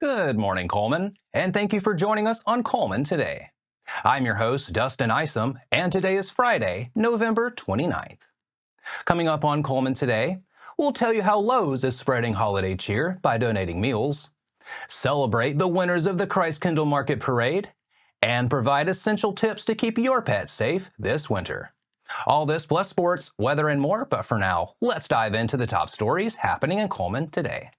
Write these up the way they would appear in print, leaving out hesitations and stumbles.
Good morning, Cullman, and thank you for joining us on Cullman Today. I'm your host, Dustin Isom, and today is Friday, November 29th. Coming up on Cullman Today, we'll tell you how Lowe's is spreading holiday cheer by donating meals, celebrate the winners of the Christ-Kindle Market Parade, and provide essential tips to keep your pets safe this winter. All this plus sports, weather, and more, but for now, let's dive into the top stories happening in Cullman today.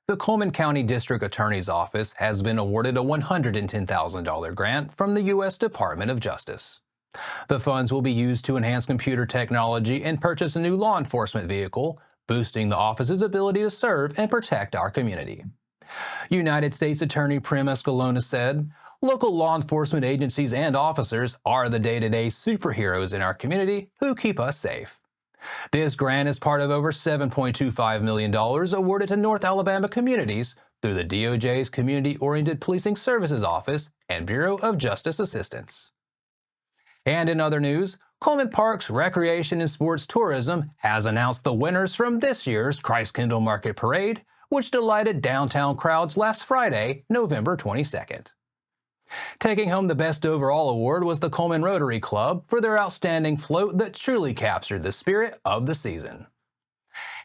The Cullman County District Attorney's Office has been awarded a $110,000 grant from the U.S. Department of Justice. The funds will be used to enhance computer technology and purchase a new law enforcement vehicle, boosting the office's ability to serve and protect our community. United States Attorney Prim Escalona said, "Local law enforcement agencies and officers are the day-to-day superheroes in our community who keep us safe." This grant is part of over $7.25 million awarded to North Alabama communities through the DOJ's Community-Oriented Policing Services Office and Bureau of Justice Assistance. And in other news, Cullman Parks Recreation and Sports Tourism has announced the winners from this year's Christ-Kindle Market Parade, which delighted downtown crowds last Friday, November 22nd. Taking home the Best Overall Award was the Cullman Rotary Club for their outstanding float that truly captured the spirit of the season.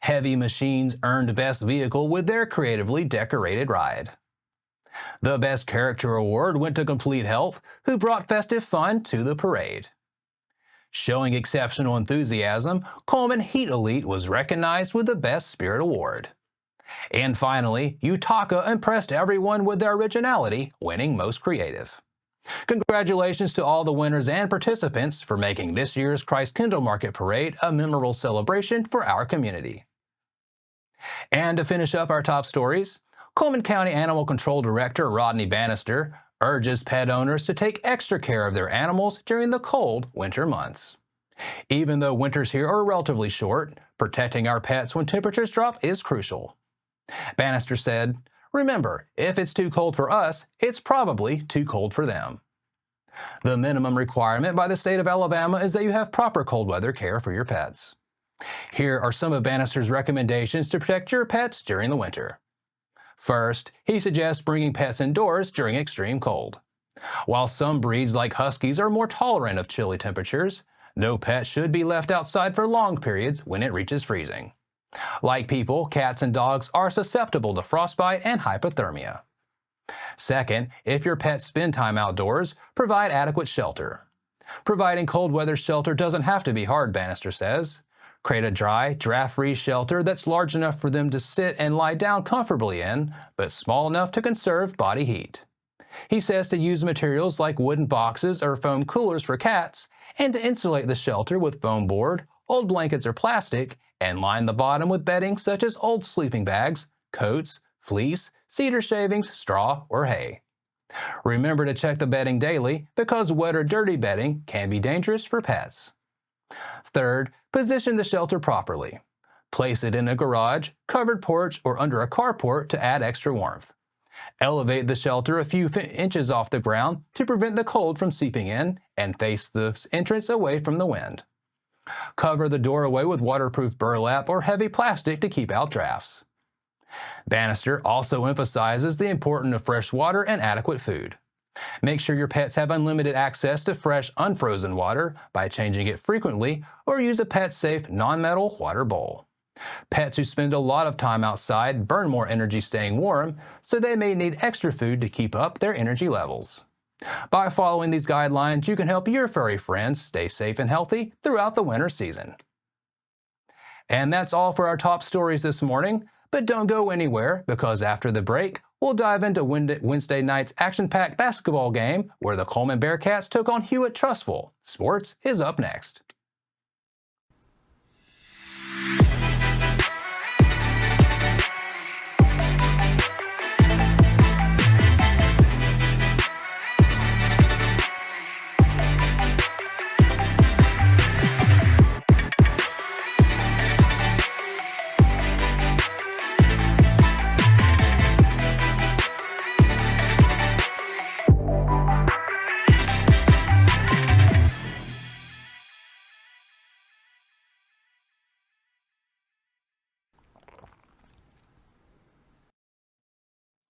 Heavy Machines earned Best Vehicle with their creatively decorated ride. The Best Character Award went to Complete Health, who brought festive fun to the parade. Showing exceptional enthusiasm, Cullman Heat Elite was recognized with the Best Spirit Award. And finally, Utaka impressed everyone with their originality, winning Most Creative. Congratulations to all the winners and participants for making this year's Christ-Kindle Market Parade a memorable celebration for our community. And to finish up our top stories, Cullman County Animal Control Director Rodney Bannister urges pet owners to take extra care of their animals during the cold winter months. Even though winters here are relatively short, protecting our pets when temperatures drop is crucial. Bannister said, "Remember, if it's too cold for us, it's probably too cold for them." The minimum requirement by the state of Alabama is that you have proper cold weather care for your pets. Here are some of Bannister's recommendations to protect your pets during the winter. First, he suggests bringing pets indoors during extreme cold. While some breeds like Huskies are more tolerant of chilly temperatures, no pet should be left outside for long periods when it reaches freezing. Like people, cats and dogs are susceptible to frostbite and hypothermia. Second, if your pets spend time outdoors, provide adequate shelter. Providing cold weather shelter doesn't have to be hard, Bannister says. Create a dry, draft-free shelter that's large enough for them to sit and lie down comfortably in, but small enough to conserve body heat. He says to use materials like wooden boxes or foam coolers for cats, and to insulate the shelter with foam board, old blankets or plastic, and line the bottom with bedding such as old sleeping bags, coats, fleece, cedar shavings, straw, or hay. Remember to check the bedding daily because wet or dirty bedding can be dangerous for pets. Third, position the shelter properly. Place it in a garage, covered porch, or under a carport to add extra warmth. Elevate the shelter a few inches off the ground to prevent the cold from seeping in and face the entrance away from the wind. Cover the doorway with waterproof burlap or heavy plastic to keep out drafts. Bannister also emphasizes the importance of fresh water and adequate food. Make sure your pets have unlimited access to fresh, unfrozen water by changing it frequently or use a pet-safe, non-metal water bowl. Pets who spend a lot of time outside burn more energy staying warm, so they may need extra food to keep up their energy levels. By following these guidelines, you can help your furry friends stay safe and healthy throughout the winter season. And that's all for our top stories this morning, but don't go anywhere because after the break, we'll dive into Wednesday night's action-packed basketball game where the Cullman Bearcats took on Hewitt Trustful. Sports is up next.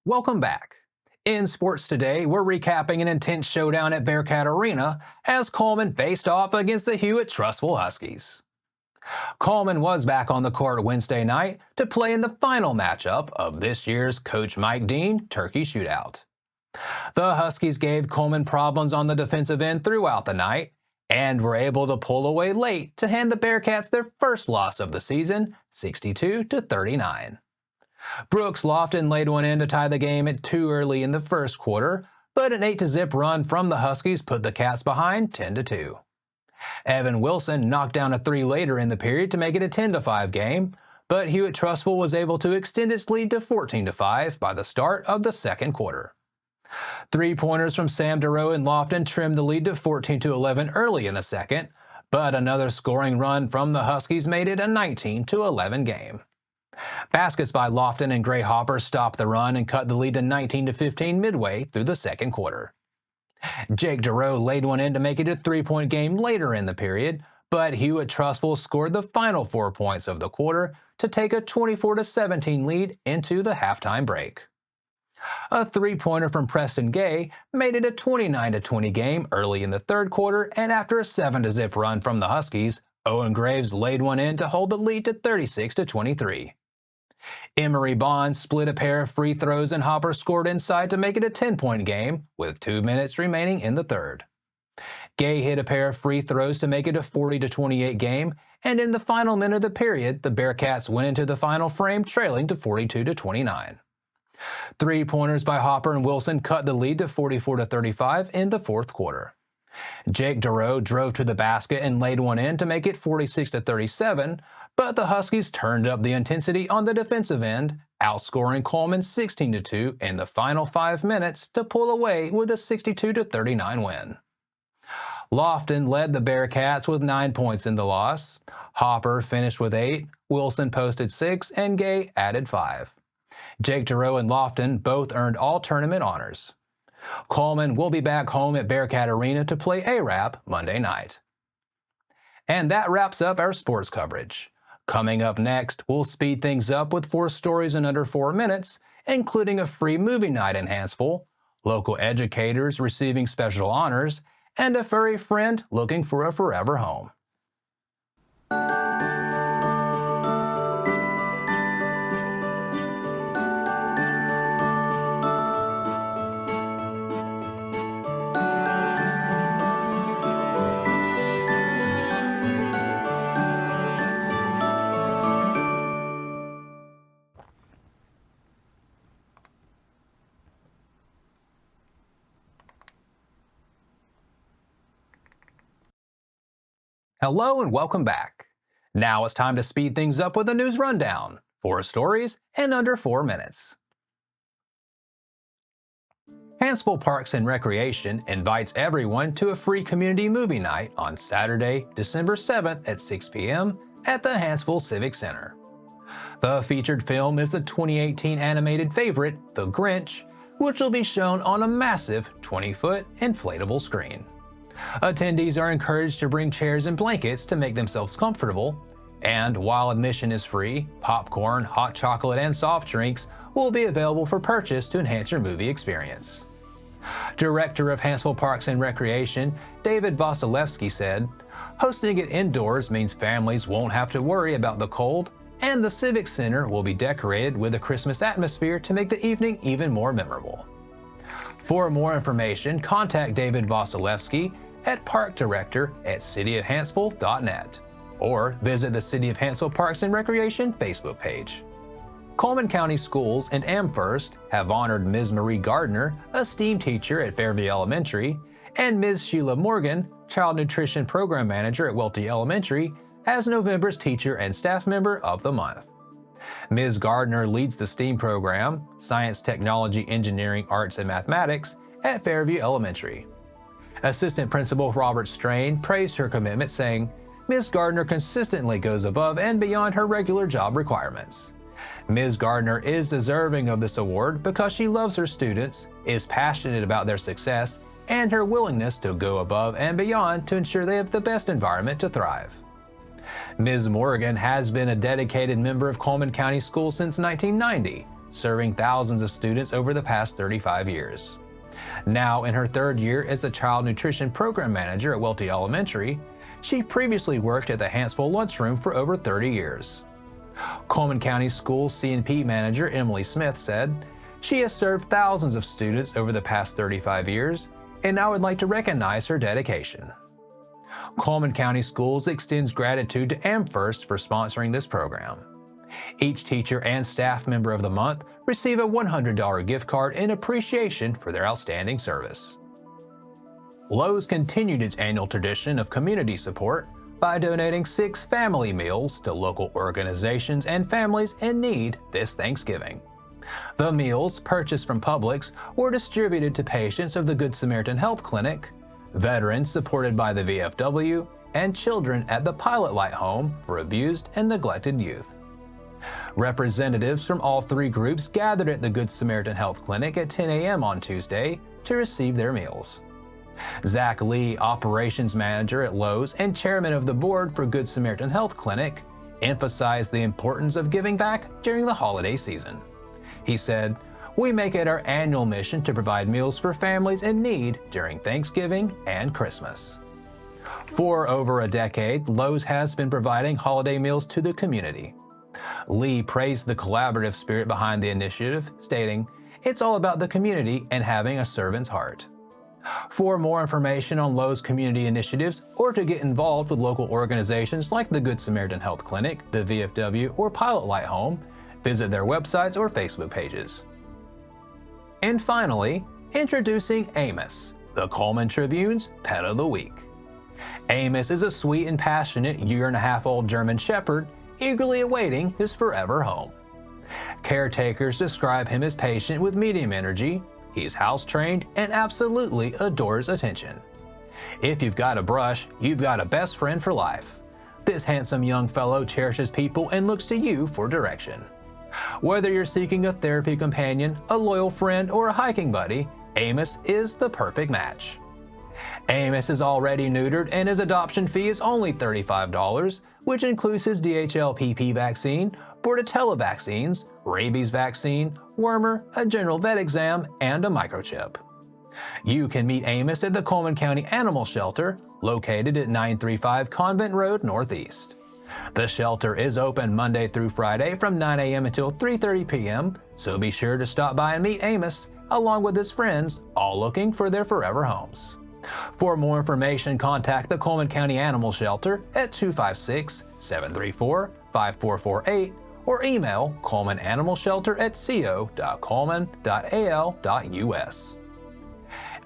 Welcome back. In sports today, we're recapping an intense showdown at Bearcat Arena as Cullman faced off against the Hewitt-Trussville Huskies. Cullman was back on the court Wednesday night to play in the final matchup of this year's Coach Mike Dean Turkey Shootout. The Huskies gave Cullman problems on the defensive end throughout the night and were able to pull away late to hand the Bearcats their first loss of the season, 62-39. Brooks Lofton laid one in to tie the game at 2 early in the first quarter, but an 8-0 run from the Huskies put the Cats behind 10-2. Evan Wilson knocked down a 3 later in the period to make it a 10-5 game, but Hewitt-Trussville was able to extend its lead to 14-5 by the start of the second quarter. 3-pointers from Sam Deroe and Lofton trimmed the lead to 14-11 early in the second, but another scoring run from the Huskies made it a 19-11 game. Baskets by Lofton and Gray Hopper stopped the run and cut the lead to 19-15 midway through the second quarter. Jake Deroe laid one in to make it a 3-point game later in the period, but Hewitt-Trussville scored the final 4 points of the quarter to take a 24-17 lead into the halftime break. A 3-pointer from Preston Gay made it a 29-20 game early in the third quarter, and after a 7-0 run from the Huskies, Owen Graves laid one in to hold the lead to 36-23. Emery Bond split a pair of free throws and Hopper scored inside to make it a 10-point game with 2 minutes remaining in the third. Gay hit a pair of free throws to make it a 40-28 game, and in the final minute of the period, the Bearcats went into the final frame trailing to 42-29. 3-pointers by Hopper and Wilson cut the lead to 44-35 in the fourth quarter. Jake Deroe drove to the basket and laid one in to make it 46-37, but the Huskies turned up the intensity on the defensive end, outscoring Cullman 16-2 in the final 5 minutes to pull away with a 62-39 win. Lofton led the Bearcats with 9 points in the loss. Hopper finished with 8, Wilson posted 6, and Gay added 5. Jake Deroe and Lofton both earned all-tournament honors. Cullman will be back home at Bearcat Arena to play ARAP Monday night. And that wraps up our sports coverage. Coming up next, we'll speed things up with 4 stories in under 4 minutes, including a free movie night in Hanceville, local educators receiving special honors, and a furry friend looking for a forever home. Hello and welcome back. Now it's time to speed things up with a news rundown. 4 stories in under 4 minutes. Hanceville Parks and Recreation invites everyone to a free community movie night on Saturday, December 7th at 6 p.m. at the Hanceville Civic Center. The featured film is the 2018 animated favorite, The Grinch, which will be shown on a massive 20-foot inflatable screen. Attendees are encouraged to bring chairs and blankets to make themselves comfortable, and while admission is free, popcorn, hot chocolate, and soft drinks will be available for purchase to enhance your movie experience. Director of Hanceville Parks and Recreation, David Vasilevsky said, "Hosting it indoors means families won't have to worry about the cold, and the Civic Center will be decorated with a Christmas atmosphere to make the evening even more memorable." For more information, contact David Vasilevsky at parkdirector@cityofhanceville.net or visit the City of Hanceville Parks and Recreation Facebook page. Cullman County Schools and Amherst have honored Ms. Marie Gardner, a STEAM teacher at Fairview Elementary, and Ms. Sheila Morgan, Child Nutrition Program Manager at Welty Elementary, as November's Teacher and Staff Member of the Month. Ms. Gardner leads the STEAM program, Science, Technology, Engineering, Arts, and Mathematics, at Fairview Elementary. Assistant Principal Robert Strain praised her commitment, saying, "Ms. Gardner consistently goes above and beyond her regular job requirements. Ms. Gardner is deserving of this award because she loves her students, is passionate about their success, and her willingness to go above and beyond to ensure they have the best environment to thrive." Ms. Morgan has been a dedicated member of Cullman County Schools since 1990, serving thousands of students over the past 35 years. Now in her third year as a child nutrition program manager at Welty Elementary, she previously worked at the Hanceville lunchroom for over 30 years. Cullman County Schools C&P manager Emily Smith said, "She has served thousands of students over the past 35 years, and I would like to recognize her dedication." Cullman County Schools extends gratitude to AmFirst for sponsoring this program. Each teacher and staff member of the month receive a $100 gift card in appreciation for their outstanding service. Lowe's continued its annual tradition of community support by donating 6 family meals to local organizations and families in need this Thanksgiving. The meals, purchased from Publix, were distributed to patients of the Good Samaritan Health Clinic, veterans supported by the VFW, and children at the Pilot Light Home for abused and neglected youth. Representatives from all 3 groups gathered at the Good Samaritan Health Clinic at 10 a.m. on Tuesday to receive their meals. Zach Lee, operations manager at Lowe's and chairman of the board for Good Samaritan Health Clinic, emphasized the importance of giving back during the holiday season. He said, "We make it our annual mission to provide meals for families in need during Thanksgiving and Christmas." For over a decade, Lowe's has been providing holiday meals to the community. Lee praised the collaborative spirit behind the initiative, stating, "It's all about the community and having a servant's heart." For more information on Lowe's community initiatives or to get involved with local organizations like the Good Samaritan Health Clinic, the VFW, or Pilot Light Home, visit their websites or Facebook pages. And finally, introducing Amos, the Cullman Tribune's Pet of the Week. Amos is a sweet and passionate year-and-a-half-old German Shepherd eagerly awaiting his forever home. Caretakers describe him as patient with medium energy. He's house-trained and absolutely adores attention. If you've got a brush, you've got a best friend for life. This handsome young fellow cherishes people and looks to you for direction. Whether you're seeking a therapy companion, a loyal friend, or a hiking buddy, Amos is the perfect match. Amos is already neutered and his adoption fee is only $35, which includes his DHL-PP vaccine, Bordetella vaccines, rabies vaccine, wormer, a general vet exam, and a microchip. You can meet Amos at the Cullman County Animal Shelter, located at 935 Convent Road Northeast. The shelter is open Monday through Friday from 9 a.m. until 3:30 p.m., so be sure to stop by and meet Amos, along with his friends, all looking for their forever homes. For more information, contact the Cullman County Animal Shelter at 256-734-5448 or email cullmananimalshelter@co.cullman.al.us.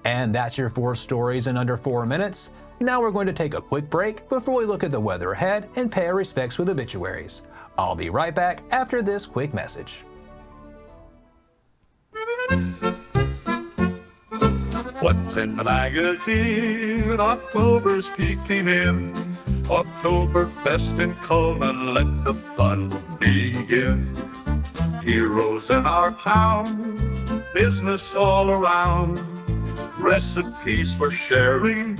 And that's your 4 stories in under 4 minutes. Now we're going to take a quick break before we look at the weather ahead and pay our respects with obituaries. I'll be right back after this quick message. What's in the magazine? October's peeking in. Oktoberfest in Cullman, let the fun begin. Heroes in our town, business all around. Recipes for sharing,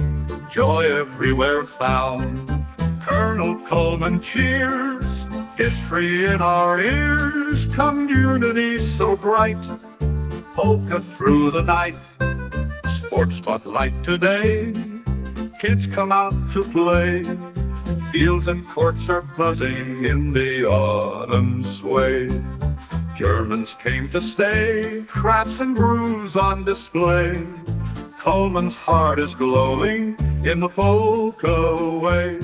joy everywhere found. Colonel Cullman cheers, history in our ears. Community so bright, polka through the night. Sports spotlight today, kids come out to play. Fields and courts are buzzing in the autumn sway. Germans came to stay, crafts and brews on display. Cullman's heart is glowing in the polka way.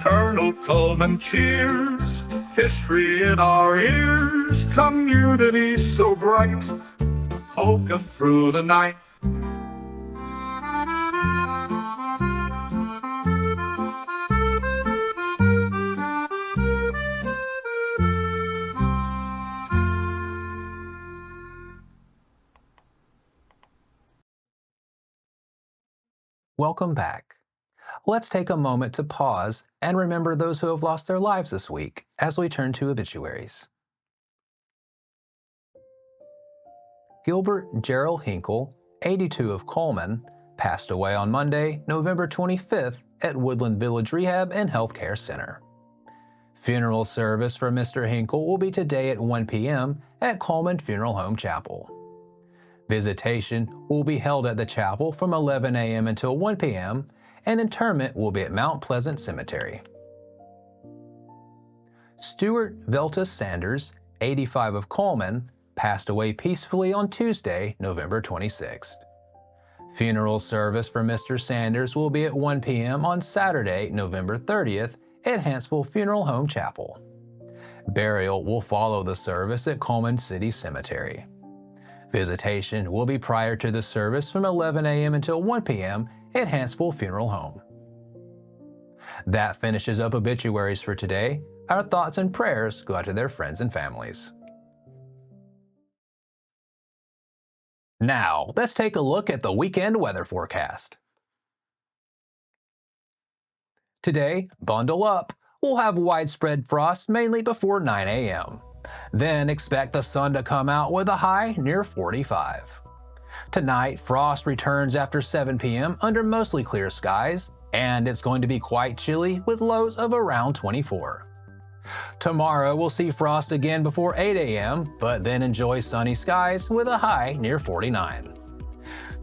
Colonel Cullman cheers, history in our ears. Community so bright, polka through the night. Welcome back. Let's take a moment to pause and remember those who have lost their lives this week as we turn to obituaries. Gilbert Gerald Hinkle, 82 of Cullman, passed away on Monday, November 25th at Woodland Village Rehab and Healthcare Center. Funeral service for Mr. Hinkle will be today at 1 p.m. at Cullman Funeral Home Chapel. Visitation will be held at the chapel from 11 a.m. until 1 p.m., and interment will be at Mount Pleasant Cemetery. Stuart Veltus Sanders, 85 of Cullman, passed away peacefully on Tuesday, November 26th. Funeral service for Mr. Sanders will be at 1 p.m. on Saturday, November 30th at Hanceville Funeral Home Chapel. Burial will follow the service at Cullman City Cemetery. Visitation will be prior to the service from 11 a.m. until 1 p.m. at Hanceville Funeral Home. That finishes up obituaries for today. Our thoughts and prayers go out to their friends and families. Now, let's take a look at the weekend weather forecast. Today, bundle up. We'll have widespread frost mainly before 9 a.m. Then expect the sun to come out with a high near 45. Tonight, frost returns after 7 p.m. under mostly clear skies, and it's going to be quite chilly with lows of around 24. Tomorrow, we'll see frost again before 8 a.m., but then enjoy sunny skies with a high near 49.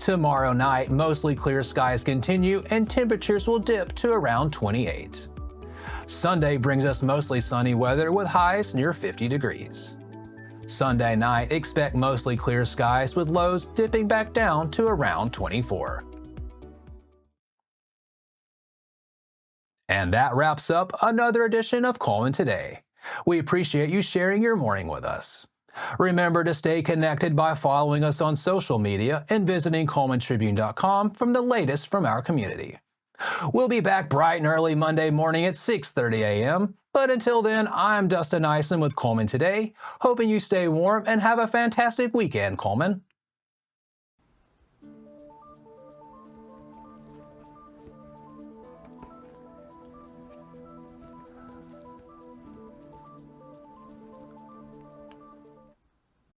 Tomorrow night, mostly clear skies continue and temperatures will dip to around 28. Sunday brings us mostly sunny weather with highs near 50 degrees. Sunday night, expect mostly clear skies with lows dipping back down to around 24. And that wraps up another edition of Cullman Today. We appreciate you sharing your morning with us. Remember to stay connected by following us on social media and visiting CullmanTribune.com for the latest from our community. We'll be back bright and early Monday morning at 6:30 a.m. But until then, I'm Dustin Ison with Cullman Today, hoping you stay warm and have a fantastic weekend, Cullman.